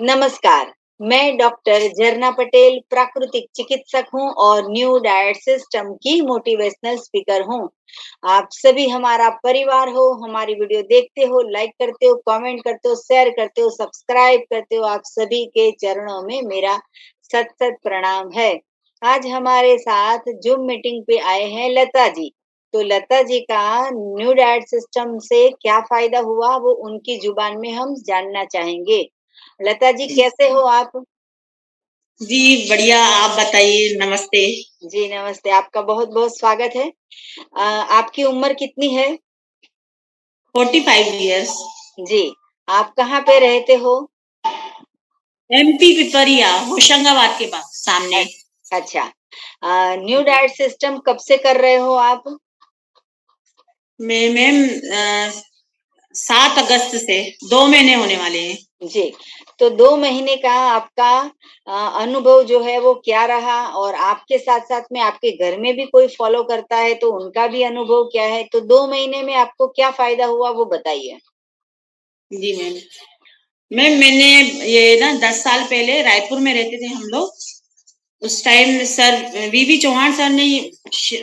नमस्कार, मैं डॉक्टर झरना पटेल प्राकृतिक चिकित्सक हूँ और न्यू डाइट सिस्टम की मोटिवेशनल स्पीकर हूँ। आप सभी हमारा परिवार हो, हमारी वीडियो देखते हो, लाइक करते हो, कमेंट करते हो, शेयर करते हो, सब्सक्राइब करते हो। आप सभी के चरणों में मेरा सत-सत प्रणाम है। आज हमारे साथ ज़ूम मीटिंग पे आए हैं लता जी। तो लता जी का न्यू डाइट सिस्टम से क्या फ़ायदा हुआ, वो उनकी ज़ुबान में हम जानना चाहेंगे। लता जी कैसे हो आप? जी, बढ़िया। आप बताइए। नमस्ते। जी नमस्ते, आपका बहुत-बहुत स्वागत है। आपकी उम्र कितनी है? 45 इयर्स। जी, आप कहाँ पे रहते हो? एमपी पिपरिया, होशंगाबाद के पास अ, सामने। अच्छा। न्यू डाइट सिस्टम कब से कर रहे हो आप? मैं मैम 7 अगस्त से 2 महीने होने वाले हैं। जी, तो 2 महीने का आपका अनुभव जो है वो क्या रहा? और आपके साथ-साथ में आपके घर में भी कोई फ़ॉलो करता है तो उनका भी अनुभव क्या है? तो 2 महीने में आपको क्या फ़ायदा हुआ वो बताइए? जी मैम। मैम मैंने ये ना 10 साल पहले रायपुर में रहते थे हम लोग। उस टाइम सर वीवी चौहान सर ने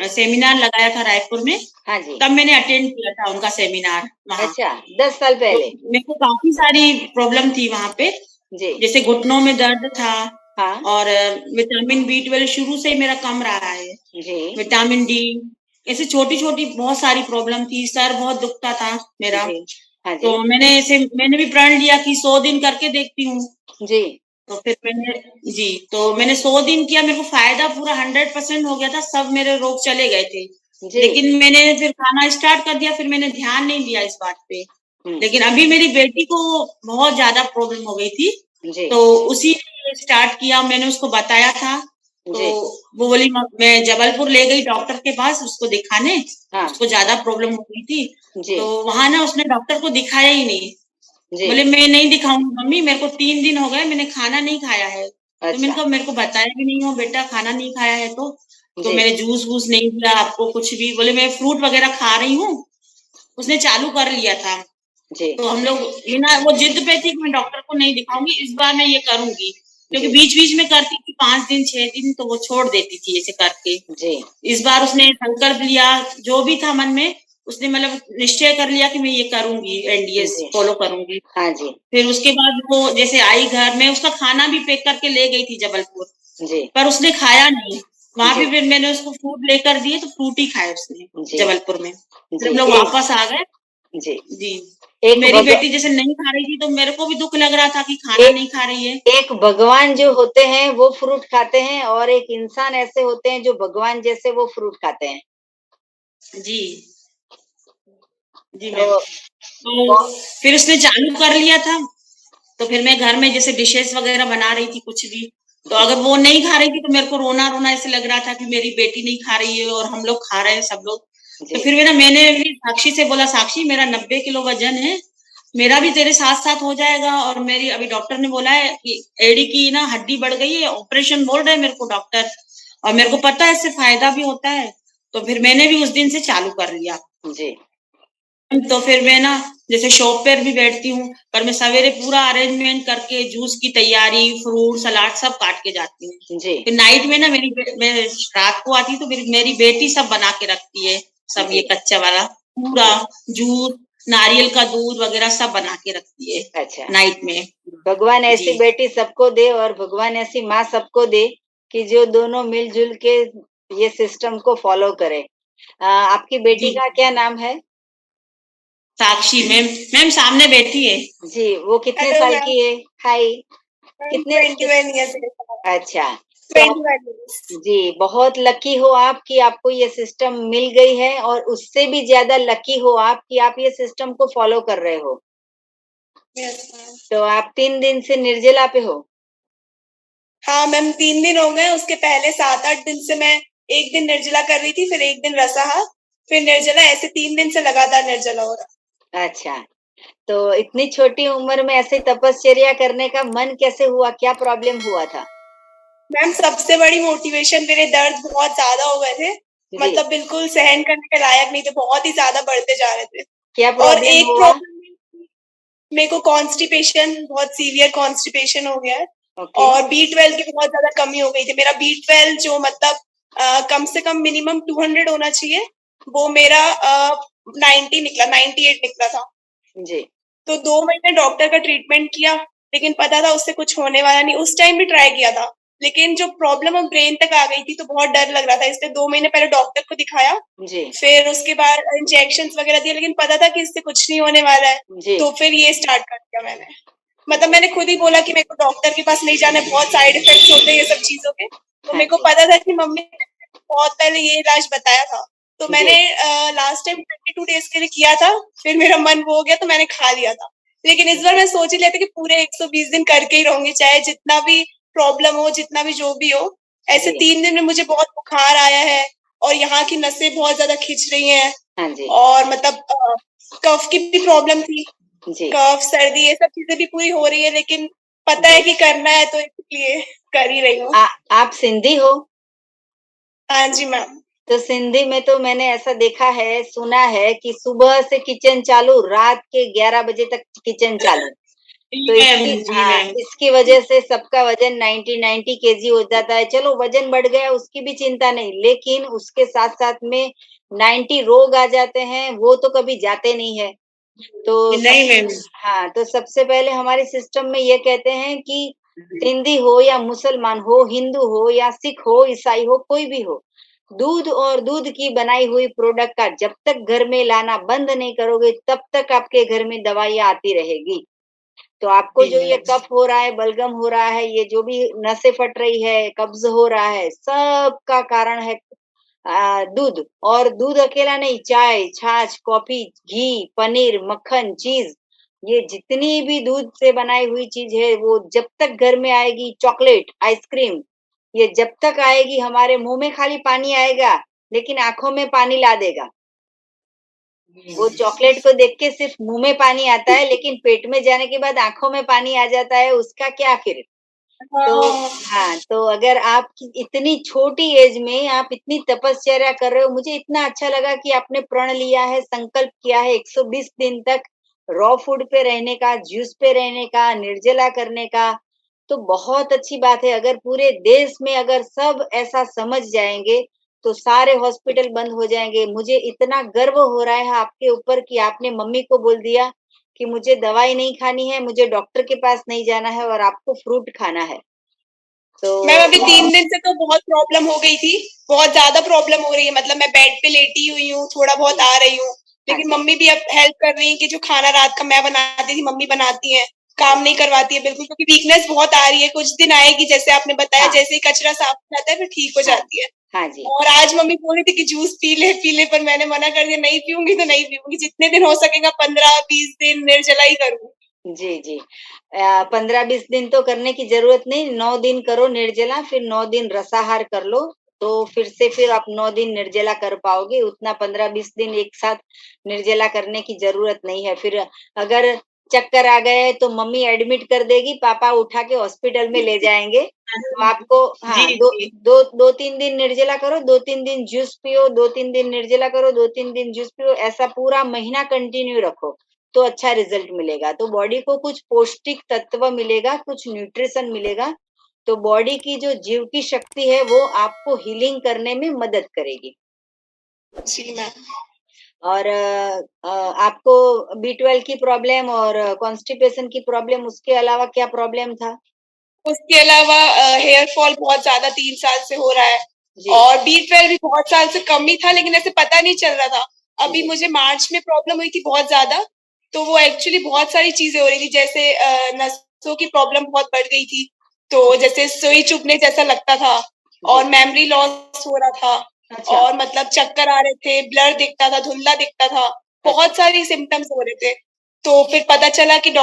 सेमिनार लगाया था रायपुर में। हाँ जी। तब मैंने अटेंड किया था उनका सेमिनार वहाँ। अच्छा, 10 साल तो पहले? मेरे को काफ़ी सारी प्रॉब्लम थी वहाँ पे। जी। जैसे घुटनों में दर्द था हाँ। और विटामिन बी 12 शुरू से ही मेरा कम रहा है। जी, विटामिन डी, ऐसे छोटी-छोटी बहुत सारी प्रॉब्लम थी। सर बहुत दुखता था मेरा। जी। हाँ तो जी। मैंने भी प्रण लिया कि 100 दिन करके देखती हूँ। जी, तो फिर मैंने 100 दिन किया, मेरे को फ़ायदा पूरा 100% हो गया था, सब मेरे रोग चले गए थे। जी। लेकिन मैंने फिर खाना स्टार्ट कर दिया, फिर मैंने ध्यान नहीं दिया इस बात पे। हुँ, लेकिन अभी मेरी बेटी को बहुत ज़्यादा प्रॉब्लम हो गई थी, जी, तो उसी ने स्टार्ट किया, मैंने उसको बताया था। तो जी, वो बोली मैं जबलपुर ले गई डॉक्टर के पास उसको दिखाने, हाँ, उसको ज़्यादा प्रॉब्लम हो गई थी। जी, तो वहाँ ना उसने डॉक्टर को दिखाया ही नहीं। जी, बोले मैं नहीं दिखाऊँगी मम्मी, मेरे को 3 दिन हो गए मैंने खाना नहीं खाया है। तो मैंने अच्छा, कहा मेरे को बताया भी नहीं हो बेटा खाना नहीं खाया है तो जी, मैंने जूस-वूस नहीं दिया आपको कुछ भी। बोले मैं फ्रूट वगैरह खा रही हूँ। उसने चालू कर लिया था। जी, तो हम लोग ये ना वो जिद पे थी कि मैं डॉक्टर को नहीं दिखाऊँगी, इस बार मैं ये करूँगी। क्योंकि जी, बीच-बीच में करती थी 5 दिन, 6 दिन तो वो छोड़ देती थी ऐसे करके। जी, इस बार उसने संकल्प लिया, जो भी था मन में, उसने मतलब निश्चय कर लिया कि मैं ये करूँगी, एनडीएस जी, फॉलो करूँगी। हाँ जी, फिर उसके बाद वो जैसे आई घर में उसका खाना भी पैक करके ले गई थी जबलपुर, जी, पर उसने खाया नहीं। वहाँ जी, पे फिर मैंने उसको फ्रूट लेकर दिए तो फ्रूट ही खाए उसने जी, जबलपुर में। फिर जी, हम लोग एक वापस आ गए। जी, जी। एक मेरी भग बेटी जैसे नहीं खा रही थी तो मेरे को भी दुःख लग रहा था कि खाना एक नहीं खा रही है। एक भगवान जो होते हैं वो फ्रूट खाते हैं और एक इंसान ऐसे होते हैं जो भगवान जैसे वो फ्रूट खाते हैं। जी, जी तो मैम। कौ तो फिर उसने चालू कर लिया था, तो फिर मैं घर में जैसे डिशेज़ वग़ैरह बना रही थी कुछ भी, तो जी, अगर वो नहीं खा रही थी तो मेरे को रोना-रोना ऐसे लग रहा था कि मेरी बेटी नहीं खा रही है और हम लोग खा रहे हैं सब लोग। तो जी, फिर मैंने भी साक्षी से बोला, "साक्षी मेरा 90 किलो वज़न है, मेरा भी तेरे साथ-साथ हो जाएगा और मेरी अभी डॉक्टर ने बोला है कि एड़ी की ना हड्डी बढ़ गई है, ऑपरेशन बोल रहे हैं मेरे को डॉक्टर और मेरे को पता है इससे फ़ायदा भी होता है।" तो फिर मैंने भी उस दिन से चालू कर लिया। जी, तो फिर मैं ना जैसे शॉप पर भी बैठती हूँ, पर मैं सवेरे पूरा अरेंजमेंट करके जूस की तैयारी, फ्रूट, सलाद सब काट के जाती हूँ। जी, फिर नाइट में ना मैं रात को आती हूँ तो मेरी बेटी सब बना के रखती है, सब ये जी, कच्चा वाला पूरा जी, जूस, नारियल का दूध वगैरह सब बना के रखती है अच्छा। नाइट में। भगवान ऐसी जी, बेटी सबको दे और भगवान ऐसी माँ सबको दे कि जो दोनों मिल-जुल के ये सिस्टम को फ़ॉलो करें। आपकी जी। बेटी का क्या नाम है? साक्षी मैम मैम सामने बैठी है। जी, वो कितने हेलो साल मैम, की है? हाय, आई एम कितने कित 21 ईयर्स अच्छा, तो 21 ईयर्स। जी, बहुत लकी हो आप कि आपको ये सिस्टम मिल गई है और उससे भी ज़्यादा लकी हो आप कि आप ये सिस्टम को फ़ॉलो कर रहे हो। Yes ma'am. तो आप 3 दिन से निर्जला पे हो? हाँ मैम, 3 दिन हो गए, उसके पहले 7-8 दिन से मैं 1 दिन निर्जला कर रही थी, फिर 1 दिन रसाहार, फिर निर्जला, ऐसे 3 दिन से लगातार निर्जला हो रहा। अच्छा, तो इतनी छोटी उम्र में ऐसे तपश्चर्या करने का मन कैसे हुआ? क्या प्रॉब्लम हुआ था? मैम सबसे बड़ी मोटिवेशन, मेरे दर्द बहुत ज़्यादा हो गए थे, जी, मतलब बिल्कुल सहन करने के लायक नहीं थे, बहुत ही ज़्यादा बढ़ते जा रहे थे। क्या और प्रॉब्लम एक हुआ? प्रॉब्लम मेरे को कॉन्स्टिपेशन, बहुत सीवियर कॉन्स्टिपेशन हो गया है। ओके और B12 की बहुत ज्यादा कमी हो गई थी। मेरा B12 जो मतलब कम से कम मिनिमम 200 होना चाहिए, वो मेरा 90 निकला, 98 निकला था। जी तो 2 महीने डॉक्टर का ट्रीटमेंट किया, लेकिन पता था उससे कुछ होने वाला नहीं। उस टाइम भी ट्राई किया था, लेकिन जो प्रॉब्लम अब ब्रेन तक आ गई थी तो बहुत डर लग रहा था, इसलिए 2 महीने पहले डॉक्टर को दिखाया। जी फिर उसके बाद इंजेक्शन वगैरह दिए, लेकिन पता था कि इससे कुछ नहीं होने वाला है। जी तो फिर ये स्टार्ट कर दिया मैंने। मतलब मैंने खुद ही बोला कि मेरे को डॉक्टर के पास नहीं जाना है, बहुत साइड इफेक्ट्स होते हैं ये सब चीजों के। तो हाँ मेरे को जी पता था कि मम्मी ने बहुत पहले ये इलाज बताया था। तो मैंने जी लास्ट टाइम 22 डेज के लिए किया था, फिर मेरा मन वो हो गया तो मैंने खा लिया था। लेकिन इस बार मैं सोच ही लिया था कि पूरे 120 दिन करके ही रहूंगी, चाहे जितना भी प्रॉब्लम हो, जितना भी जो भी हो। ऐसे जी 3 दिन में मुझे बहुत बुखार आया है, और यहाँ की नसें बहुत ज्यादा खिंच रही हैं। हाँ जी और मतलब कफ की भी प्रॉब्लम थी, जी कफ सर्दी ये सब चीजें भी पूरी हो रही है, लेकिन पता है जी कि करना है तो इसलिए कर ही रही हूँ। आप सिंधी हो? हाँ जी मैम। तो सिंधी में तो मैंने ऐसा देखा है, सुना है कि सुबह से किचन चालू, रात के 11 बजे तक किचन चालू। तो जी मैम। इसकी वजह से सबका वजन 90 केजी हो जाता है। चलो वजन बढ़ गया उसकी भी चिंता नहीं, लेकिन उसके साथ-साथ में 90 रोग आ जाते हैं, वो तो कभी जाते नहीं है। तो नहीं मैम। हाँ, तो सबसे पहले हमारे सिस्टम में ये कहते हैं कि सिंधी हो या मुसलमान हो, हिंदू हो या सिख हो, ईसाई हो, कोई भी हो, दूध और दूध की बनाई हुई प्रोडक्ट का जब तक घर में लाना बंद नहीं करोगे, तब तक आपके घर में दवाइयाँ आती रहेगी। तो आपको जी जो ये मैम। कफ हो रहा है, बलगम हो रहा है, ये जो भी नसें फट रही है, कब्ज़ हो रहा है, सबका कारण है दूध। और दूध अकेला नहीं, चाय, छाछ, कॉफ़ी, घी, पनीर, मक्खन, चीज़, ये जितनी भी दूध से बनाई हुई चीज़ है, वो जब तक घर में आएगी, चॉकलेट, आइसक्रीम, ये जब तक आएगी हमारे मुँह में खाली पानी आएगा, लेकिन आँखों में पानी ला देगा। वो चॉकलेट को देख के सिर्फ मुँह में पानी आता है, लेकिन पेट में जाने के बाद आँखों में पानी आ जाता है, उसका क्या फिर? तो हाँ। हाँ, तो अगर आप इतनी छोटी एज में आप इतनी तपश्चर्या कर रहे हो, मुझे इतना अच्छा लगा कि आपने प्रण लिया है, संकल्प किया है 120 दिन तक रॉ फूड पे रहने का, जूस पे रहने का, निर्जला करने का। तो बहुत अच्छी बात है, अगर पूरे देश में अगर सब ऐसा समझ जाएँगे, तो सारे हॉस्पिटल बंद हो जाएँगे। मुझे इतना गर्व हो रहा है आपके ऊपर कि आपने मम्मी को बोल दिया कि मुझे दवाई नहीं खानी है, मुझे डॉक्टर के पास नहीं जाना है और आपको फ्रूट खाना है। तो मैम अभी 3 दिन से तो बहुत प्रॉब्लम हो गई थी, बहुत ज्यादा प्रॉब्लम हो रही है। मतलब मैं बेड पे लेटी हुई हूँ, थोड़ा बहुत जी, आ रही हूँ, हाँ लेकिन जी, मम्मी भी अब हेल्प कर रही है कि जो खाना रात का मैं बनाती थी मम्मी बनाती है, काम नहीं करवाती है बिल्कुल, क्योंकि वीकनेस बहुत आ रही है। कुछ दिन आएगी, जैसे आपने बताया, हाँ, जैसे ही कचरा साफ हो जाता है फिर ठीक हो हाँ, जाती है। हाँ जी, और आज मम्मी बोल रही थी कि जूस पी ले, पर मैंने मना कर दिया, नहीं पीऊंगी तो नहीं पीऊंगी, जितने दिन हो सकेगा 15-20 दिन निर्जला ही करूंगी। जी, जी। 15-20 दिन तो करने की ज़रूरत नहीं, 9 दिन करो निर्जला, फिर 9 दिन रसाहार कर लो, तो फिर आप 9 दिन निर्जला कर पाओगे, उतना 15-20 दिन एक साथ निर्जला करने की ज़रूरत नहीं है। फिर अगर चक्कर आ गए, तो मम्मी एडमिट कर देगी, पापा उठा के हॉस्पिटल में ले जाएँगे। तो आपको जी हाँ, 2 जी। 2 2-3 दिन निर्जला करो, 2-3 दिन जूस पियो, 2-3 दिन निर्जला करो, 2-3 दिन जूस पियो, ऐसा पूरा महीना कंटिन्यू रखो। तो अच्छा रिजल्ट मिलेगा। तो बॉडी को कुछ पौष्टिक तत्व मिलेगा, कुछ न्यूट्रिशन मिलेगा, तो बॉडी की जो जीव की शक्ति है, वो आपको हीलिंग करने में मदद करेगी। जी मैम। और आपको B12 की प्रॉब्लम और कॉन्स्टिपेशन की प्रॉब्लम, उसके अलावा क्या प्रॉब्लम था? उसके अलावा हेयर फॉल बहुत ज्यादा 3 साल से हो रहा है, जी, और B12 भी बहुत साल से कम ही था, लेकिन ऐसे पता नहीं चल रहा था। अभी जी, मुझे मार्च में प्रॉब्लम हुई थी बहुत ज्यादा, तो वो एक्चुअली बहुत सारी चीजें हो रही थी, जैसे नसों की प्रॉब्लम बहुत बढ़ गई थी, तो जैसे सुई चुभने जैसा लगता था, और जी। मेमोरी लॉस हो रहा था, अच्छा, और मतलब चक्कर आ रहे थे, ब्लर दिखता था, धुंधला दिखता था, अच्छा, बहुत सारी सिम्टम्स हो रहे थे। तो फिर पता चला कि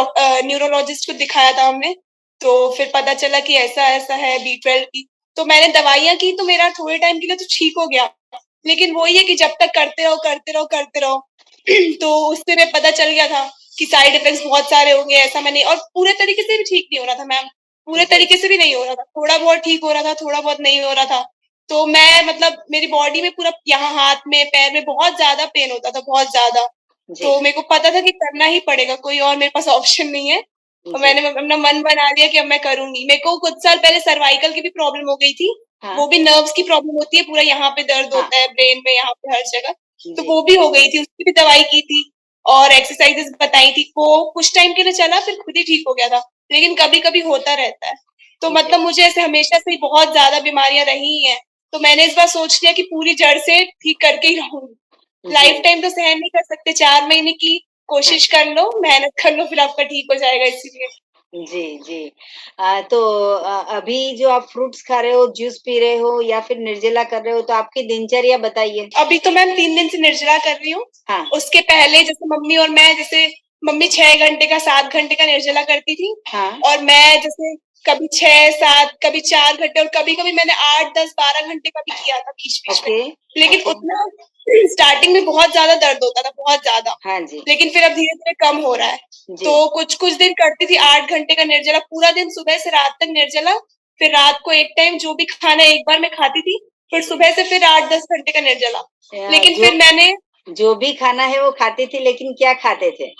न्यूरोलॉजिस्ट को दिखाया था हमने, तो फिर पता चला कि ऐसा-ऐसा है B12 की। तो मैंने दवाइयाँ की, तो मेरा थोड़े टाइम के लिए तो ठीक हो गया। लेकिन वही है कि जब तक करते रहो, करते रहो, करते रहो तो उससे में पता चल गया था कि साइड इफेक्ट्स बहुत सारे होंगे, ऐसा मैंने, और पूरे तरीके से भी ठीक नहीं हो रहा था मैम, पूरे जी, तरीके से भी नहीं हो रहा था। थोड़ा बहुत ठीक हो रहा था, थोड़ा बहुत नहीं हो रहा था। तो मैं मतलब मेरी बॉडी में पूरा यहाँ हाथ में, पैर में बहुत ज़्यादा पेन होता था, बहुत ज़्यादा। जी, तो मेरे को पता था कि करना ही पड़ेगा, कोई और मेरे पास ऑप्शन नहीं है। और जी, मैंने अपना मन बना लिया कि अब मैं करूँगी। मेरे को कुछ साल पहले सर्वाइकल की भी प्रॉब्लम हो गई थी। हाँ, वो भी नर्व्स की प्रॉब्लम होती है, पूरा यहाँ पे दर्द हाँ, होता है, ब्रेन में, यहाँ पे हर जगह। तो जी, वो भी हो गई थी, उसकी भी दवाई की थी और एक्सरसाइजेस बताई थी। वो कुछ टाइम के लिए चला, फिर खुद ही ठीक हो गया था। लेकिन कभी-कभी होता रहता है। तो जी, मतलब मुझे ऐसे हमेशा से ही बहुत ज़्यादा बीमारियाँ रही ही हैं। तो मैंने इस बार सोच लिया कि पूरी जड़ से ठीक करके ही रहूँगी। जी, लाइफ टाइम तो सहन नहीं कर सकते, 4 महीने की हाँ, कोशिश कर लो, मेहनत कर लो, फिर आपका ठीक हो जाएगा इसीलिए। जी, जी। तो अभी जो आप फ्रूट्स खा रहे हो, जूस पी रहे हो या फिर निर्जला कर रहे हो, तो आपकी दिनचर्या बताइए? अभी तो मैम 3 दिन से निर्जला कर रही हूँ। हाँ, उसके पहले जैसे मम्मी और मैं जैसे मम्मी 6 घंटे का 7 घंटे का निर्जला करती थी हाँ, और मैं जैसे कभी 6-7 कभी 4 घंटे और कभी-कभी मैंने 8, 10, 12 घंटे का भी किया था बीच-बीच में। ओके, लेकिन ओके, उतना स्टार्टिंग में बहुत ज़्यादा दर्द होता था, बहुत ज़्यादा। हाँ जी, लेकिन फिर अब धीरे-धीरे कम हो रहा है। जी, तो कुछ-कुछ दिन करती थी 8 घंटे का निर्जला, पूरा दिन सुबह से रात तक निर्जला, फिर रात को एक टाइम जो भी खाना एक बार मैं खाती थी, फिर सुबह से फिर 8-10 घंटे का निर्जला। लेकिन जो फिर मैंने जो भी खाना है वो खाती थी, लेकिन क्या खाते थे?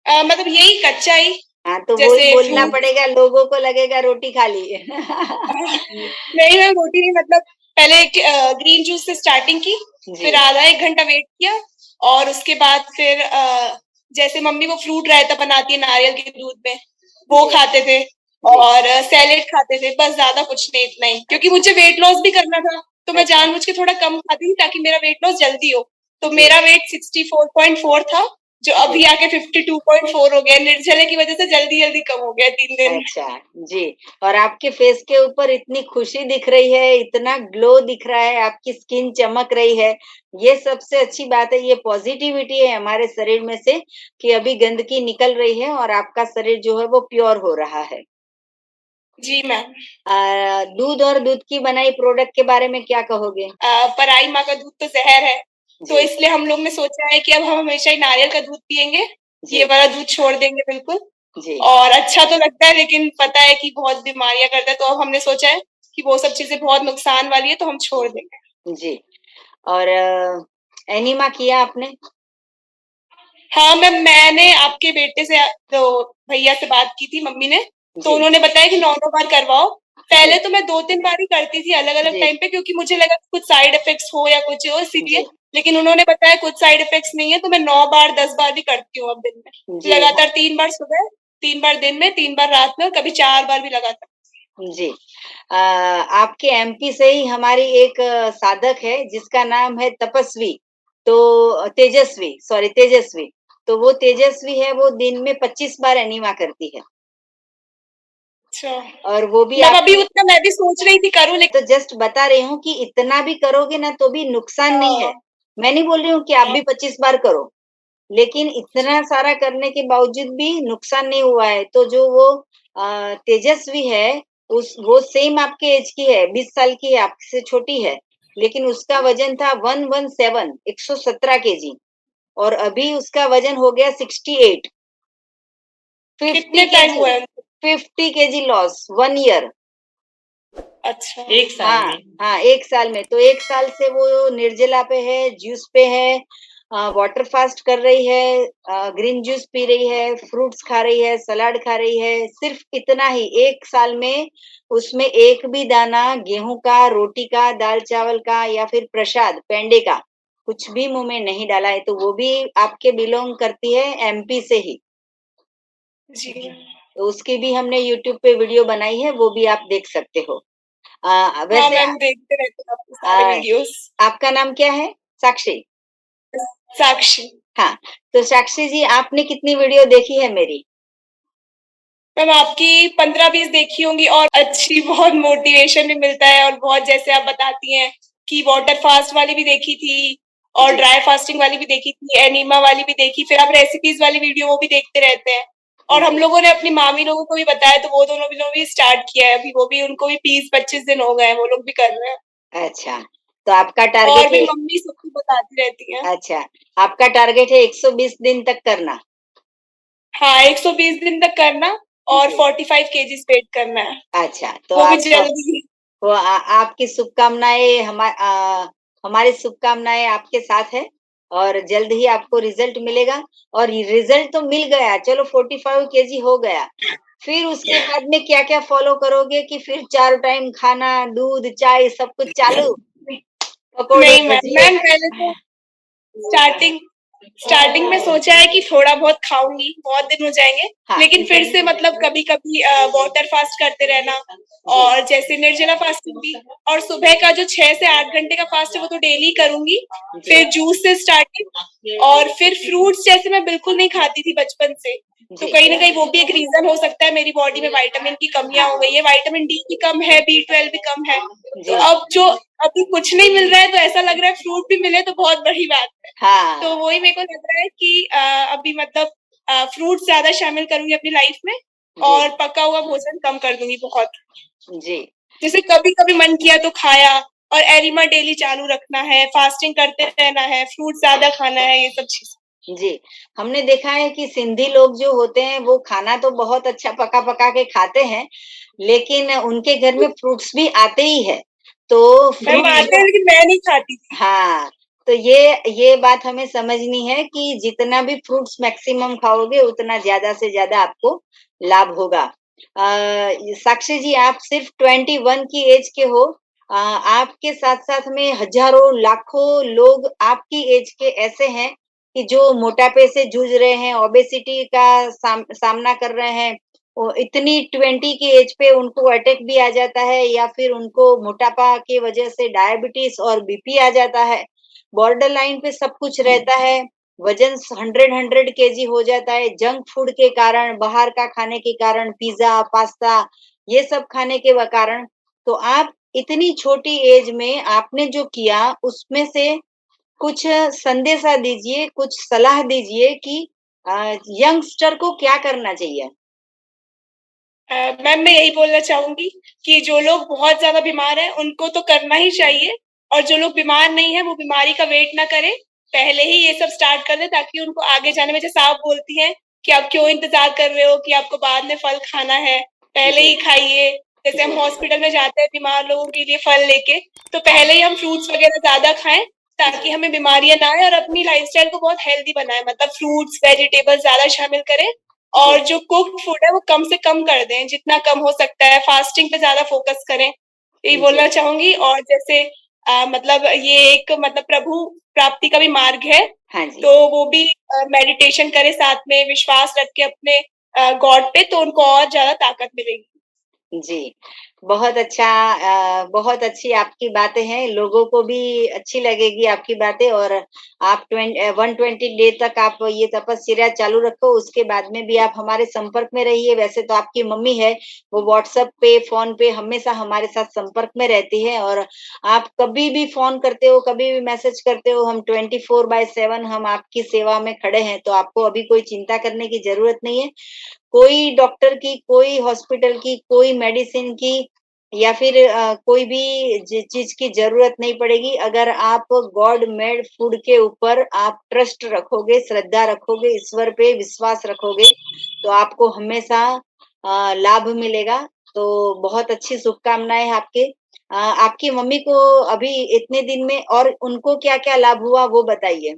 मतलब यही कच्चा ही, हाँ, तो वो ही जैसे बोलना फ्रूट्स। पड़ेगा, लोगों को लगेगा रोटी खा ली। नहीं, मैं रोटी नहीं, मतलब पहले ग्रीन जूस से स्टार्टिंग की, जी, फिर आधा 1 घंटा वेट किया और उसके बाद फिर जैसे मम्मी वो फ्रूट रायता बनाती है नारियल के दूध में, वो जी, खाते थे जी, और सैलेड खाते थे, बस ज़्यादा कुछ नहीं, इतना ही। क्योंकि मुझे वेट लॉस भी करना था, तो मैं अच्छा, जानबूझ के थोड़ा कम खाती थी ताकि मेरा वेट लॉस जल्दी हो। तो जी, मेरा वेट 64.4 था, जो जी। अभी आके 52.4 हो गया। निर्जला की वज़ह से जल्दी-जल्दी कम हो गया 3 दिन में। अच्छा, जी। और आपके फेस के ऊपर इतनी खुशी दिख रही है, इतना ग्लो दिख रहा है, आपकी स्किन चमक रही है। ये सबसे अच्छी बात है, ये पॉज़िटिविटी है हमारे शरीर में से कि अभी गंदगी निकल रही है और आपका शरीर जो है वो प्योर हो रहा है। जी, मैम। दूध और दूध की बनाई प्रोडक्ट के बारे में क्या कहोगे? पराई माँ का दूध तो ज़हर है, तो जी, इसलिए हम लोग ने सोचा है कि अब हम हमेशा ही नारियल का दूध पिएँगे, ये जी, वाला दूध छोड़ देंगे बिल्कुल। जी, और अच्छा तो लगता है लेकिन पता है कि बहुत बीमारियाँ करता है, तो अब हमने सोचा है कि वो सब चीज़ें बहुत नुकसान वाली है, तो हम छोड़ देंगे। जी। और एनीमा किया आपने? हाँ, मैंने आपके बेटे से तो भैया से बात की थी मम्मी ने, तो जी, उन्होंने बताया कि 9-9 बार करवाओ। जी, पहले तो मैं 2-3 बार ही करती थी अलग-अलग जी, टाइम पे, क्योंकि मुझे लगा कि कुछ साइड इफ़ेक्ट्स हो या कुछ हो इसीलिए। जी, लेकिन उन्होंने बताया कुछ साइड इफ़ेक्ट्स नहीं है, तो मैं 9 बार 10 बार भी करती हूँ अब दिन में। जी, हाँ, लगातार 3 बार सुबह, 3 बार दिन में, 3 बार रात में और कभी 4 बार भी लगातार। जी। आपके एमपी से ही हमारी एक साधक है जिसका नाम है तपस्वी, तो तेजस्वी। तो वो तेजस्वी है, वो दिन में 25 बार एनीमा करती है अच्छा, और वो भी मतलब अभी आपकी उतना मैं भी सोच रही थी करूँ तो लेकिन जस्ट बता रही हूँ कि इतना भी करोगे ना तो भी नुकसान नहीं है। हाँ, मैं नहीं बोल रही हूँ कि आप हाँ, भी 25 बार करो, लेकिन इतना सारा करने के बावजूद भी नुकसान नहीं हुआ है। तो जो वो तेजस्वी है, उस वो सेम आपके ऐज की है, 20 साल की है, आपसे छोटी है, लेकिन उसका वज़न था 117 केजी और अभी उसका वज़न हो गया 68, 50 कितने टाइम केजी, हुआ है उनको? 50 केजी लॉस 1 ईयर। अच्छा, 1 साल हाँ, में। हाँ, 1 साल में। तो 1 साल से वो निर्जला पे है, जूस पे है, वाटर फास्ट कर रही है, ग्रीन जूस पी रही है, फ्रूट्स खा रही है, सलाद खा रही है, सिर्फ़ इतना ही 1 साल में उसमें एक भी दाना गेहूँ का, रोटी का, दाल-चावल का या फिर प्रसाद, पेंडे का, कुछ भी मुँह में नहीं डाला है। तो वो भी आपके बिलॉन्ग करती है एमपी से ही। जी। तो उसकी भी हमने यूट्यूब पे वीडियो बनाई है, वो भी आप देख सकते हो। हाँ, वैसे मैम देखते रहते हैं आपके सारे अ, वीडियोज़। आपका नाम क्या है? साक्षी? साक्षी। हाँ, तो साक्षी जी आपने कितनी वीडियो देखी है मेरी? मैम आपकी 15-20 देखी होंगी और अच्छी बहुत मोटिवेशन भी मिलता है और बहुत जैसे आप बताती हैं कि वाटर फास्ट वाली भी देखी थी और जी, ड्राई फास्टिंग वाली भी देखी थी, एनीमा वाली भी देखी, फिर आप रेसिपीज़ वाली वीडियो वो भी देखते रहते हैं। और हम जी, लोगों ने अपनी मामी लोगों को भी बताया तो वो दोनों भी लोग भी स्टार्ट किया है अभी, वो भी उनको भी 20-25 दिन हो गए हैं, वो लोग भी कर रहे हैं। अच्छा, तो आपका और टारगेट भी है मम्मी सबको बताती रहती हैं। अच्छा, आपका टारगेट है 120 दिन तक करना? हाँ, 120 दिन तक करना और जी, 45 केजीज़ वेट करना है, अच्छा, तो वो भी आप जल्दी। वो आपकी शुभकामनाएँ हमारी शुभकामनाएँ आपके साथ है। और जल्द ही आपको रिजल्ट मिलेगा। और ये रिजल्ट तो मिल गया, चलो 45 केजी हो गया। फिर उसके बाद में क्या-क्या फॉलो करोगे कि फिर चारों टाइम खाना, दूध, चाय सब कुछ चालू? पकोड़े, नहीं मैम, भजिए? मैंने तो स्टार्टिंग स्टार्टिंग में सोचा है कि थोड़ा बहुत खाऊंगी, बहुत दिन हो जाएंगे, हाँ, लेकिन फिर से मतलब कभी-कभी वाटर फास्ट करते रहना, जी, और जैसे निर्जला फास्टिंग भी, और सुबह का जो 6 से 8 घंटे का फास्ट है वो तो डेली करूंगी। जी, फिर जूस से स्टार्टिंग, और फिर फ्रूट्स जैसे मैं बिल्कुल नहीं खाती थी बचपन से, तो जी, कहीं ना कहीं वो भी एक रीजन हो सकता है, मेरी बॉडी में विटामिन की कमियां हो गई है, विटामिन डी भी कम है, B12 भी कम है। तो जी, अब जो अभी कुछ नहीं मिल रहा है तो ऐसा लग रहा है फ्रूट भी मिले तो बहुत बड़ी बात है। तो हाँ, वही मेरे को लग रहा है कि अभी मतलब फ्रूट्स ज्यादा शामिल करूंगी अपनी लाइफ में, जी, और पका हुआ भोजन कम कर दूंगी बहुत। जी। जैसे कभी-कभी मन किया तो खाया, और एरिमा डेली चालू रखना है, फास्टिंग करते रहना है, फ्रूट ज्यादा खाना है, ये सब चीज़। जी, हमने देखा है कि सिंधी लोग जो होते हैं वो खाना तो बहुत अच्छा पका-पका के खाते हैं, लेकिन उनके घर में फ्रूट्स भी आते ही है। तो मैम फ्रूट आते जो हैं लेकिन मैं नहीं खाती थी। हाँ, तो ये बात हमें समझनी है कि जितना भी फ्रूट्स मैक्सिमम खाओगे उतना ज़्यादा से ज़्यादा आपको लाभ होगा। साक्षी जी, आप सिर्फ 21 की एज के हो। आपके साथ-साथ में हज़ारों, लाखों लोग आपकी एज के ऐसे हैं कि जो मोटापे से जूझ रहे हैं, ओबेसिटी का सामना कर रहे हैं। वो इतनी 20 की एज पे उनको अटैक भी आ जाता है या फिर उनको मोटापा की वजह से डायबिटीज और बीपी आ जाता है। बॉर्डर लाइन पे सब कुछ रहता है। वजन 100 केजी हो जाता है जंक फूड के कारण, बाहर का खाने के कारण, पिज्जा, पास्ता ये सब खाने के कारण। तो आप इतनी छोटी एज में आपने जो किया उसमें से कुछ संदेशा दीजिए, कुछ सलाह दीजिए कि यंगस्टर को क्या करना चाहिए? मैम मैं यही बोलना चाहूंगी कि जो लोग बहुत ज्यादा बीमार हैं उनको तो करना ही चाहिए, और जो लोग बीमार नहीं है वो बीमारी का वेट ना करें, पहले ही ये सब स्टार्ट कर दें, ताकि उनको आगे जाने में, जैसे आप बोलती हैं कि आप क्यों इंतजार कर रहे हो कि आपको बाद में फल खाना है, पहले जी, ही खाइए। जैसे हम जी, हॉस्पिटल में जाते हैं बीमार लोगों के लिए फल लेके, तो पहले ही हम फ्रूट्स वगैरह ज्यादा खाएं, ताकि जी, हमें बीमारियां ना आए, और अपनी लाइफस्टाइल को बहुत हेल्दी बनाए, मतलब फ्रूट्स वेजिटेबल्स ज्यादा शामिल करें, जी, और जो कुक्ड फूड है वो कम से कम कर दें, जितना कम हो सकता है, फास्टिंग पे ज्यादा फोकस करें, यही जी, बोलना चाहूंगी। और जैसे मतलब ये एक मतलब प्रभु प्राप्ति का भी मार्ग है, हाँ जी। तो वो भी मेडिटेशन करे साथ में, विश्वास रख के अपने गॉड पे, तो उनको और ज्यादा ताकत मिलेगी। जी, बहुत अच्छा। बहुत अच्छी आपकी बातें हैं, लोगों को भी अच्छी लगेगी आपकी बातें। और आप 120 डे तक आप ये तपस्या चालू रखो, उसके बाद में भी आप हमारे संपर्क में रहिए। वैसे तो आपकी मम्मी है, वो व्हाट्सएप पे, फ़ोन पे हमेशा हमारे साथ संपर्क में रहती है और आप कभी भी फ़ोन करते हो, कभी भी मैसेज करते हो, हम 24/7 हम आपकी सेवा में खड़े हैं, तो आपको अभी कोई चिंता करने की ज़रूरत नहीं है। कोई डॉक्टर की, कोई हॉस्पिटल की, कोई मेडिसिन की या फिर कोई भी चीज की जरूरत नहीं पड़ेगी। अगर आप गॉड मेड फूड के ऊपर आप ट्रस्ट रखोगे, श्रद्धा रखोगे, ईश्वर पे विश्वास रखोगे, तो आपको हमेशा लाभ मिलेगा। तो बहुत अच्छी शुभकामनाएं आपके। आपकी मम्मी को अभी इतने दिन में और उनको क्या-क्या लाभ हुआ वो बताइए?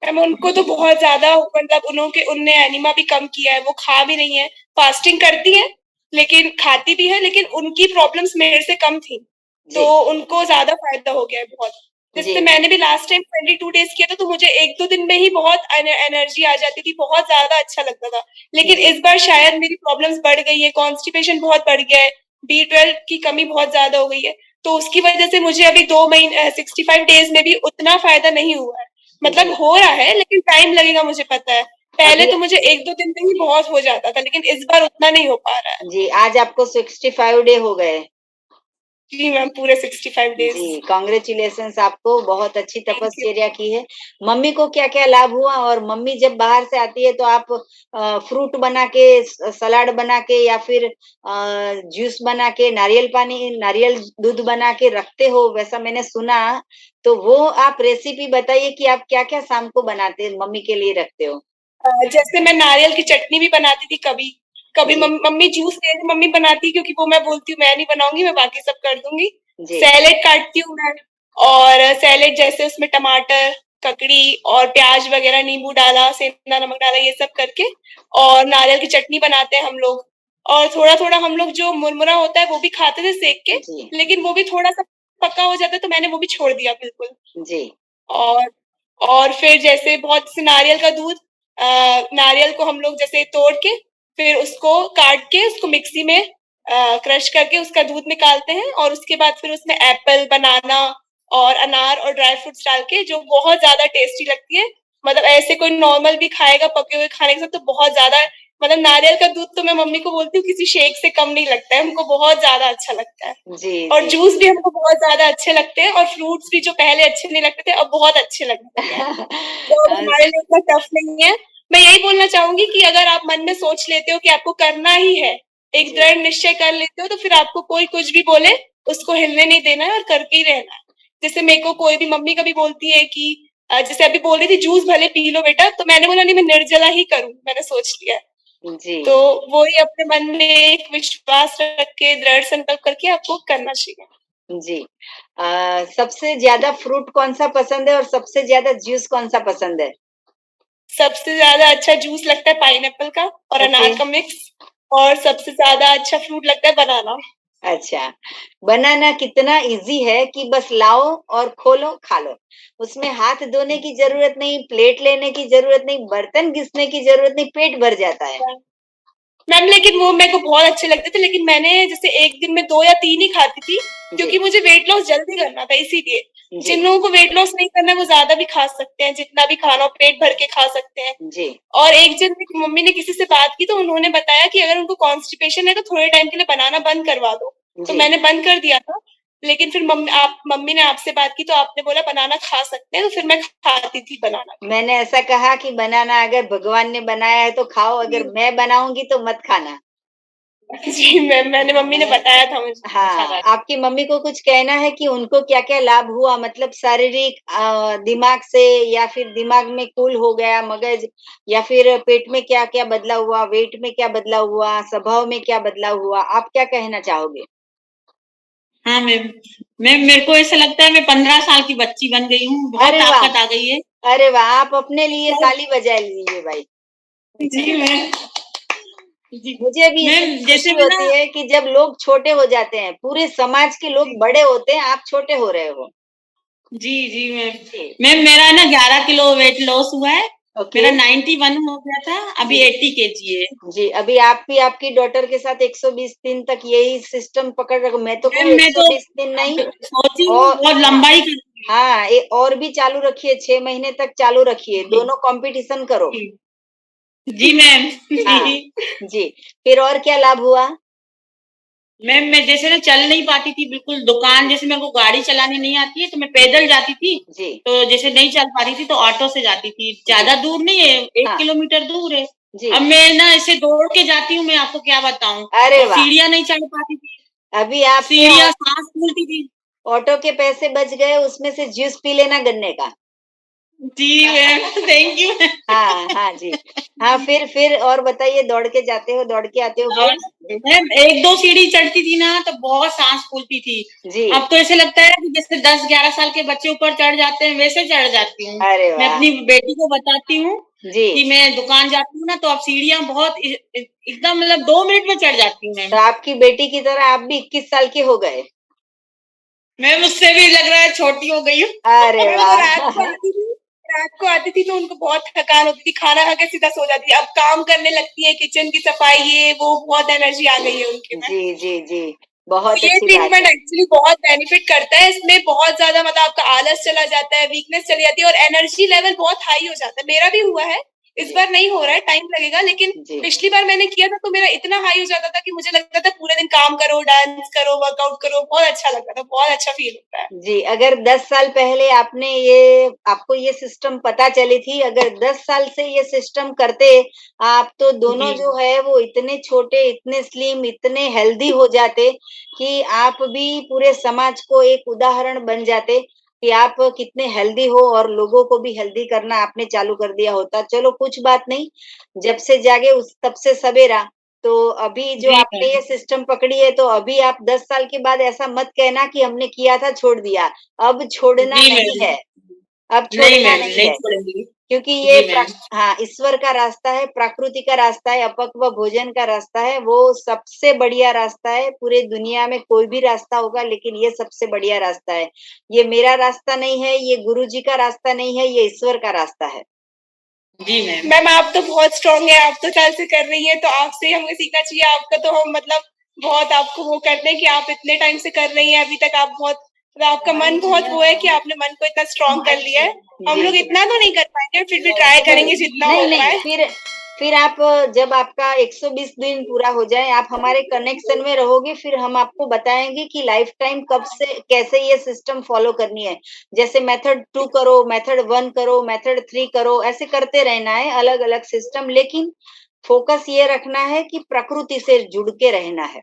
मैम उनको तो बहुत ज्यादा, मतलब उनने एनिमा भी कम किया है, वो खा भी रही हैं, फास्टिंग करती हैं, लेकिन खाती भी है, लेकिन उनकी प्रॉब्लम्स मेरे से कम थी, तो जी, उनको ज्यादा फायदा हो गया है बहुत। जी, जैसे मैंने भी लास्ट टाइम 22 डेज किया था, तो मुझे 1-2 दिन में ही बहुत एनर्जी आ जाती थी, बहुत ज्यादा अच्छा लगता था। लेकिन जी, इस बार शायद मेरी प्रॉब्लम्स बढ़ गई है, कॉन्स्टिपेशन बहुत बढ़ गया है, B12 की कमी बहुत ज्यादा हो गई है, तो उसकी वजह से मुझे अभी 2 महीने 65 डेज में भी उतना फायदा नहीं हुआ है। मतलब जी। हो रहा है, लेकिन टाइम लगेगा, मुझे पता है। पहले अभी तो मुझे 1-2 दिन में ही बहुत हो जाता था, लेकिन इस बार उतना नहीं हो पा रहा है। जी, आज आपको 65 डे हो गए। जी मैम, पूरे 65 डेज। जी, कांग्रेचुलेशंस आपको, बहुत अच्छी थैंक यू। तपस्या की है। मम्मी को क्या-क्या लाभ हुआ? और मम्मी जब बाहर से आती है तो आप फ्रूट बना के, सलाद बना के या फिर जूस बना के, नारियल पानी, नारियल दूध बना के रखते हो, वैसा मैंने सुना। तो वो आप रेसिपी बताइए कि आप क्या-क्या शाम को बनाते हैं, मम्मी के लिए रखते हो? जैसे मैं नारियल की चटनी भी बनाती थी कभी, कभी जी, मम्मी जूस मेरी मम्मी बनाती है, क्योंकि वो मैं बोलती हूँ मैं नहीं बनाऊँगी, मैं बाकी सब कर दूँगी। जी, सैलेड काटती हूँ मैं, और सैलेड जैसे उसमें टमाटर, ककड़ी और प्याज वगैरह, नींबू डाला, सेंधा नमक डाला, ये सब करके, और नारियल की चटनी बनाते हैं हम लोग। और थोड़ा-थोड़ा हम लोग जो मुरमुरा होता है वो भी खाते थे सेक के, जी, लेकिन वो भी थोड़ा-सा पक्का हो जाता है तो मैंने वो भी छोड़ दिया बिल्कुल। जी, और और फिर जैसे बहुत से नारियल का दूध, नारियल को हम लोग जैसे तोड़ के फिर उसको काट के उसको मिक्सी में क्रश करके उसका दूध निकालते हैं, और उसके बाद फिर उसमें एप्पल, बनाना और अनार और ड्राई फ्रूट्स डाल के, जो बहुत ज़्यादा टेस्टी लगती है। मतलब ऐसे कोई नॉर्मल भी खाएगा पके हुए खाने के साथ तो बहुत ज़्यादा, मतलब नारियल का दूध तो मैं मम्मी को बोलती हूँ किसी शेक से कम नहीं लगता है, हमको बहुत ज़्यादा अच्छा लगता है। जी, और जी। जूस भी हमको बहुत ज़्यादा अच्छे लगते हैं, और फ्रूट्स भी जो पहले अच्छे नहीं लगते थे, अब बहुत अच्छे लगने लगे हैं। तो अब अ, हमारे लिए इतना टफ नहीं है। मैं यही बोलना चाहूँगी कि अगर आप मन में सोच लेते हो कि आपको करना ही है, एक जी, दृढ़ निश्चय कर लेते हो, तो फिर आपको कोई कुछ भी बोले, उसको हिलने नहीं देना है और करके ही रहना है। जैसे मेरे को कोई भी, मम्मी कभी बोलती है कि जैसे अभी बोल रही थी जूस भले पी लो बेटा, तो मैंने बोला नहीं, मैं निर्जला ही करूँ, मैंने सोच लिया है। जी, तो वही अपने मन में एक विश्वास रख के, दृढ़ संकल्प करके आपको करना चाहिए। जी। सबसे ज़्यादा फ्रूट कौन-सा पसंद है और सबसे ज़्यादा जूस कौन-सा पसंद है? सबसे ज़्यादा अच्छा जूस लगता है पाइनएप्पल का और ओके, अनार का मिक्स, और सबसे ज़्यादा अच्छा फ्रूट लगता है बनाना। अच्छा। बनाना कितना ईज़ी है कि बस लाओ और खोलो, खा लो। उसमें हाथ धोने की ज़रूरत नहीं, प्लेट लेने की ज़रूरत नहीं, बर्तन घिसने की ज़रूरत नहीं, पेट भर जाता है। मैम लेकिन वो मेरे को बहुत अच्छे लगते थे, लेकिन मैंने जैसे एक दिन में 2 या 3 ही खाती थी, जी, क्योंकि मुझे वेट लॉस जल्दी करना था इसीलिए। जी, जिन लोगों को वेट लॉस नहीं करना है वो ज़्यादा भी खा सकते हैं, जितना भी खाना हो पेट भर के खा सकते हैं। जी, और एक दिन मेरी मम्मी ने किसी से बात की तो उन्होंने बताया कि अगर उनको कॉन्स्टिपेशन है तो थोड़े टाइम के लिए बनाना बंद करवा दो। तो जी। मैंने बंद कर दिया था, लेकिन फिर मम्मी ने आपसे बात की तो आपने बोला बनाना खा सकते हैं, तो फिर मैं खाती थी बनाना भी। मैंने ऐसा कहा कि बनाना अगर भगवान ने बनाया है तो खाओ, जी, अगर मैं बनाऊँगी तो मत खाना। जी मैम, मैंने मम्मी ने बताया था मुझे हाँ, खाना। आपकी मम्मी को कुछ कहना है कि उनको क्या-क्या लाभ हुआ? मतलब शारीरिक दिमाग से या फिर दिमाग में कूल हो गया मगज या फिर पेट में क्या-क्या बदलाव हुआ, वेट में क्या बदलाव हुआ, स्वभाव में क्या बदलाव हुआ? आप क्या कहना चाहोगे? हाँ मैम। मैम मेरे को ऐसा लगता है मैं 15 साल की बच्ची बन गई हूँ, बहुत अरे वाह! ताकत आ गई है। अरे वाह! आप अपने लिए बहुत ताली बजा लीजिए भाई। जी मैम। जी। मुझे भी मैम इसलिए जैसे खुशी मैं ना होती है कि जब लोग छोटे हो जाते हैं, पूरे समाज के जी, लोग बड़े होते हैं, आप छोटे हो रहे हो। जी, जी मैम। जी, मैम मेरा ना 11 किलो वेट लॉस हुआ है। ओके। मेरा 91 हो गया था, जी। अभी 80 केजी है। जी, अभी आप भी आपकी डॉटर के साथ 120 दिन तक यही सिस्टम पकड़ रखो। मैं तो कहूँ मैम मैं तो 120 दिन नहीं अब सोची हूँ और बहुत हाँ, लंबा ही करूँगी। हाँ, और भी चालू रखिए 6 महीने तक चालू रखिए, जी, दोनों कॉम्पिटिशन करो। जी। जी मैम। हाँ, जी। जी। फिर और क्या लाभ हुआ? मैम मैं जैसे ना चल नहीं पाती थी बिल्कुल, दुकान जैसे मेरे को गाड़ी चलानी नहीं आती है तो मैं पैदल जाती थी। जी, तो जैसे नहीं चल पा रही थी तो ऑटो से जाती थी। जी, ज़्यादा दूर नहीं है, 1 हाँ, किलोमीटर दूर है। जी। अब मैं ना ऐसे दौड़ के जाती हूँ, मैं आपको क्या बताऊँ। अरे और वाह! सीढ़ियाँ नहीं चढ़ पाती थी, अभी आपके सीढ़ियाँ साँस फूलती थी। ऑटो के पैसे बच गए, उसमें से जूस पी लेना गन्ने का। जी मैम, थैंक यू मैम। हाँ, हाँ जी। हाँ, फिर और बताइए दौड़ के जाते हो, दौड़ के आते हो और फिर? मैम 1-2 सीढ़ी चढ़ती थी ना तो बहुत साँस फूलती थी। जी। अब तो ऐसे लगता है कि जैसे 10-11 साल के बच्चे ऊपर चढ़ जाते हैं वैसे चढ़ जाती हूँ। अरे मैं वाह! अपनी बेटी को बताती हूँ जी। कि मैं दुकान जाती हूँ ना तो अब सीढ़ियाँ बहुत एकदम मतलब 2 मिनट में चढ़ जाती हूँ तो मैम। आपकी बेटी की तरह आप भी 21 साल के हो गए। मैम उससे भी लग रहा है छोटी हो गई हूँ। अरे मैं वो वाह! रात को आती थी तो उनको बहुत थकान होती थी, खाना खा के सीधा सो जाती है। अब काम करने लगती है, किचन की सफाई ये वो, बहुत एनर्जी आ गई है उनके में। जी, जी, जी। तो बहुत ये अच्छी बात ट्रीटमेंट है। एक्चुअली बहुत बेनिफिट करता है, इसमें बहुत ज़्यादा मतलब आपका आलस चला जाता है, वीकनेस चली जाती है और एनर्जी लेवल बहुत हाई हो जाता है। मेरा भी हुआ है, इस जी, बार नहीं हो रहा है, टाइम लगेगा, लेकिन जी। पिछली बार मैंने किया था तो मेरा इतना हाई हो जाता था कि मुझे लगता था पूरे दिन काम करो, डांस करो, वर्कआउट करो, बहुत अच्छा लगता था, बहुत अच्छा फील होता है। जी, अगर 10 साल पहले आपको ये सिस्टम पता चली थी, अगर 10 साल से ये सिस्टम करते, आप तो दोनों जी, जो है वो इतने छोटे, इतने स्लिम, इतने हेल्दी हो जाते कि आप भी पूरे समाज को एक उदाहरण बन जाते कि आप कितने हेल्दी हो और लोगों को भी हेल्दी करना आपने चालू कर दिया होता। चलो कुछ बात नहीं, जब से जागे उस तब से सवेरा। तो अभी जो जी आपने मैम। ये सिस्टम पकड़ी है, तो अभी आप 10 साल के बाद ऐसा मत कहना कि हमने किया था, छोड़ दिया। अब छोड़ना जी नहीं मैम। है। अब नहीं छोड़ना मैम, नहीं नहीं है, छोड़ेंगी। क्योंकि ये जी मैम। हाँ, ईश्वर का रास्ता है, प्रकृति का रास्ता है, अपक्व भोजन का रास्ता है, वो सबसे बढ़िया रास्ता है। पूरे दुनिया में कोई भी रास्ता होगा, लेकिन ये सबसे बढ़िया रास्ता है। ये मेरा रास्ता नहीं है, ये गुरुजी का रास्ता नहीं है, ये ईश्वर का रास्ता है। जी मैम। मैम आप तो बहुत स्ट्रांग है, आप तो कल से कर रही हैं, तो आपसे हमें सीखना चाहिए। आपका तो हम मतलब बहुत आपको वो करते हैं कि आप इतने टाइम से कर रही हैं, अभी तक आप बहुत आपका मन बहुत वो है कि आपने मन को इतना स्ट्रांग कर लिया है। हम जी। लोग इतना तो नहीं कर पाएंगे, फिर भी ट्राई करेंगे जितना हो नहीं, पाए। फिर आप जब आपका 120 दिन पूरा हो जाए, आप हमारे कनेक्शन में रहोगे, फिर हम आपको बताएंगे कि लाइफ टाइम कब से कैसे ये सिस्टम फॉलो करनी है। जैसे मेथड 2 करो, मेथड 1 करो, मेथड 3 करो, ऐसे करते रहना है, अलग-अलग सिस्टम, लेकिन फोकस ये रखना है कि प्रकृति से जुड़ के रहना है।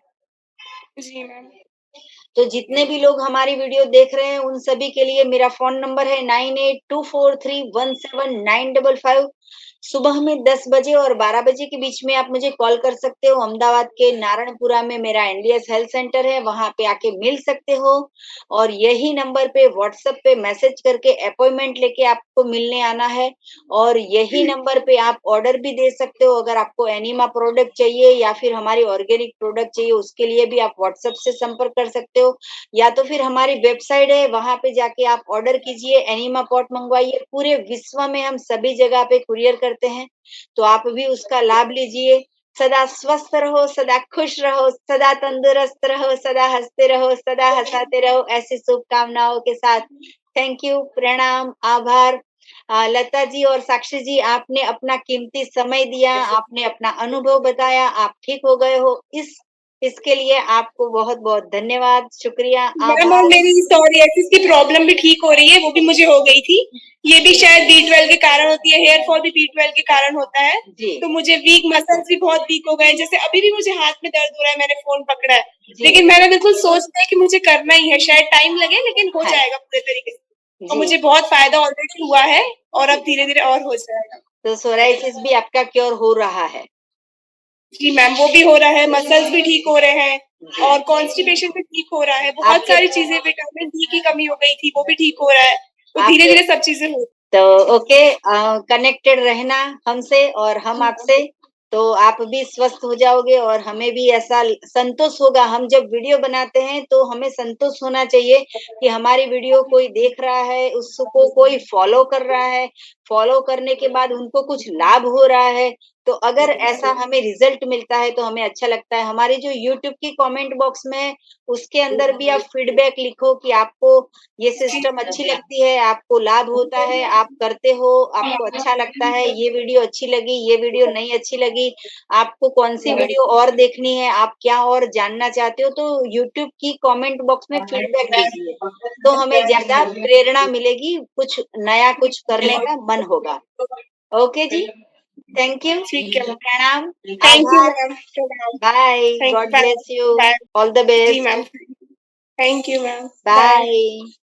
जी मैम। तो जितने भी लोग हमारी वीडियो देख रहे हैं, उन सभी के लिए मेरा फ़ोन नंबर है 9824317955। सुबह में 10 बजे और 12 बजे के बीच में आप मुझे कॉल कर सकते हो। अहमदाबाद के नारायणपुरा में मेरा एनडीएस हेल्थ सेंटर है, वहाँ पे आके मिल सकते हो। और यही नंबर पे व्हाट्सएप पे मैसेज करके अपॉइंटमेंट लेके आपको मिलने आना है। और यही नंबर पे आप ऑर्डर भी दे सकते हो, अगर आपको एनिमा प्रोडक्ट चाहिए या फिर हमारी ऑर्गेनिक प्रोडक्ट चाहिए, उसके लिए भी आप व्हाट्सएप से संपर्क कर सकते हो। या तो फिर हमारी वेबसाइट है, वहां पे जाके आप ऑर्डर कीजिए, एनिमा पॉट मंगवाइए। पूरे विश्व में हम सभी जगह पे कुरियर करते हैं, तो आप भी उसका लाभ लीजिए। सदा स्वस्थ रहो, सदा खुश रहो, सदा तंदुरुस्त रहो, सदा हंसते रहो, सदा हंसाते रहो, ऐसी शुभकामनाओं के साथ थैंक यू, प्रणाम, आभार। लता जी और साक्षी जी, आपने अपना कीमती समय दिया, आपने अपना अनुभव बताया, आप ठीक हो गए हो, इसके लिए आपको बहुत-बहुत धन्यवाद, शुक्रिया, मैम और आभार। मेरी सोरियासिस की प्रॉब्लम भी ठीक हो रही है, वो भी मुझे हो गई थी। ये भी शायद B12 के कारण होती है, हेयर फॉल भी B12 के कारण होता है। जी। तो मुझे वीक मसल्स भी बहुत वीक हो गए, जैसे अभी भी मुझे हाथ में दर्द हो रहा है, मैंने फोन पकड़ा है, जी। लेकिन मैंने बिल्कुल सोच लिया कि मुझे करना ही है, शायद टाइम लगे लेकिन हो हाँ। जाएगा पूरे तरीके से। और जी। मुझे बहुत फायदा ऑलरेडी हुआ है और अब जी। धीरे-धीरे और हो जाएगा। तो सोराइसिस भी आपका क्योर हो रहा है? जी मैम, वो भी हो रहा है, मसल्स भी ठीक हो रहे हैं जी। और कॉन्स्टिपेशन भी ठीक हो रहा है। बहुत आपके सारी चीजें, विटामिन डी की कमी हो गई थी, वो भी ठीक हो रहा है। तो आपके धीरे-धीरे सब चीजें हो तो ओके, कनेक्टेड रहना हमसे और हम आपसे, तो आप भी स्वस्थ हो जाओगे और हमें भी ऐसा संतोष होगा। हम जब वीडियो बनाते हैं तो हमें संतोष होना चाहिए कि हमारी वीडियो कोई देख रहा है, उसको कोई फॉलो कर रहा है, फॉलो करने के बाद उनको कुछ लाभ हो रहा है। तो अगर ऐसा हमें रिजल्ट मिलता है तो हमें अच्छा लगता है। हमारी जो यूट्यूब की कमेंट बॉक्स में है, उसके अंदर भी आप फीडबैक लिखो कि आपको ये सिस्टम अच्छी लगती है, आपको लाभ होता है, आप करते हो, आपको अच्छा लगता है, ये वीडियो अच्छी लगी, ये वीडियो नहीं अच्छी लगी, आपको कौन-सी वीडियो और देखनी है, आप क्या और जानना चाहते हो, तो यूट्यूब की कमेंट बॉक्स में फीडबैक दीजिए। तो हमें ज़्यादा प्रेरणा मिलेगी, कुछ नया कुछ करने का मन होगा। ओके जी, थैंक यू, ठीक है। प्रणाम, थैंक यू आभार, मैम। प्रणाम। Bye, thank God bye. Bless you, bye. All the जी best, ma'am. Thank you ma'am. Bye. Bye.